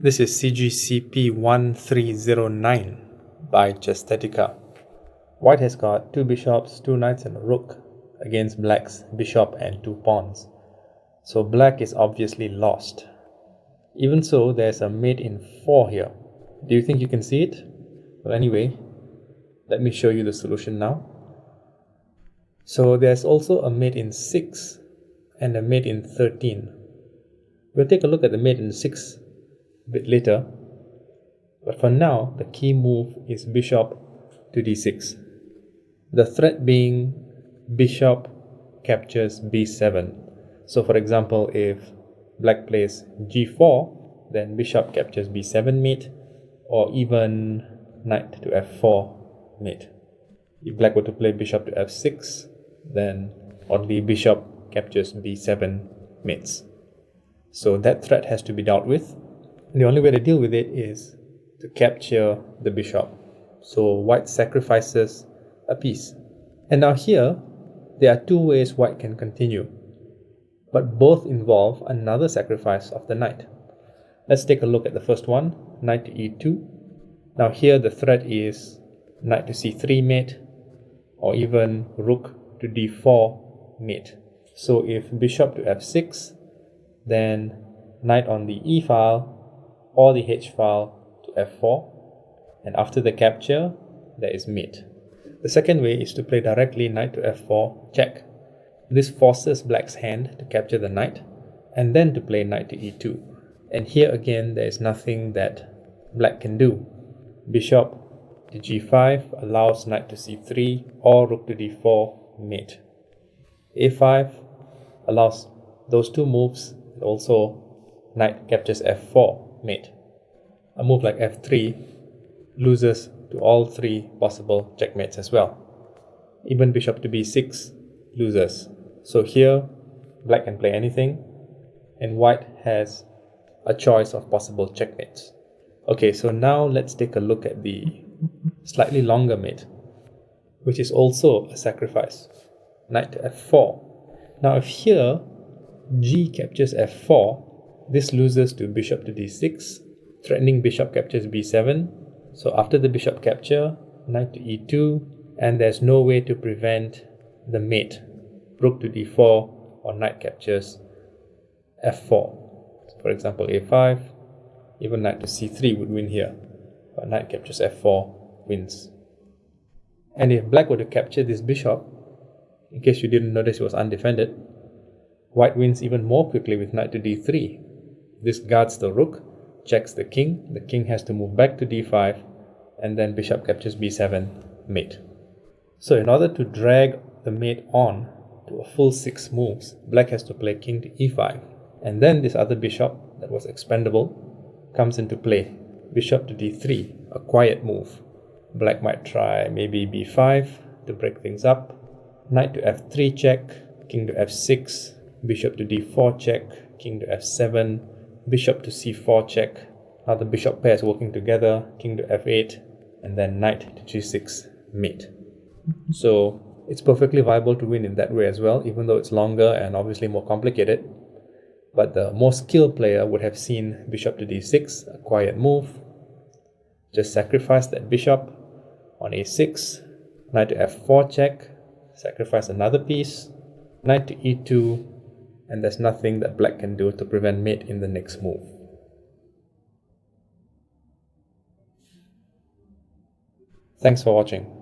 This is CGCP 1309 by Chesthetica. White has got 2 bishops, 2 knights and a rook against black's bishop and 2 pawns. So black is obviously lost. Even so, there's a mate in 4 here. Do you think you can see it? Well, anyway, let me show you the solution now. So there's also a mate in 6 and a mate in 13. We'll take a look at the mate in 6 a bit later, but for now the key move is bishop to d6. The threat being bishop captures b7. So for example, if black plays g4, then bishop captures b7 mate, or even knight to f4 mate. If black were to play bishop to f6, then only bishop captures b7 mates. So that threat has to be dealt with. And the only way to deal with it is to capture the bishop. So white sacrifices a piece. And now here, there are 2 ways white can continue, but both involve another sacrifice of the knight. Let's take a look at the first one, knight to e2. Now here the threat is knight to c3 mate, or even rook to d4 mate. So if bishop to f6, then knight on the e file or the h file to f4, and after the capture there is mate. The second way is to play directly knight to f4 check. This forces black's hand to capture the knight and then to play knight to e2. And here again there is nothing that black can do. Bishop to g5 allows knight to c3 or rook to d4 mate. a5 allows those 2 moves, and also knight captures f4 mate. A move like f3 loses to all 3 possible checkmates as well. Even bishop to b6 loses. So here black can play anything and white has a choice of possible checkmates. Okay, so now let's take a look at the slightly longer mate, which is also a sacrifice. Knight to f4. Now if here g captures f4, this loses to bishop to d6, threatening bishop captures b7. So after the bishop capture, knight to e2, and there's no way to prevent the mate, rook to d4 or knight captures f4. So for example, a5, even knight to c3 would win here, but knight captures f4 wins. And if black were to capture this bishop, in case you didn't notice it was undefended, white wins even more quickly with knight to d3. This guards the rook, checks the king has to move back to d5, and then bishop captures b7 mate. So in order to drag the mate on to a full 6 moves, black has to play king to e5, and then this other bishop that was expendable comes into play. Bishop to d3, a quiet move. Black might try maybe b5 to break things up, knight to f3 check, king to f6, bishop to d4 check, king to f7, bishop to c4 check. Now the bishop pairs working together, king to f8, and then knight to g6 mate. So it's perfectly viable to win in that way as well, even though it's longer and obviously more complicated. But the more skilled player would have seen bishop to d6, a quiet move. Just sacrifice that bishop on a6, knight to f4 check, sacrifice another piece, knight to e2, and there's nothing that black can do to prevent mate in the next move. Thanks for watching.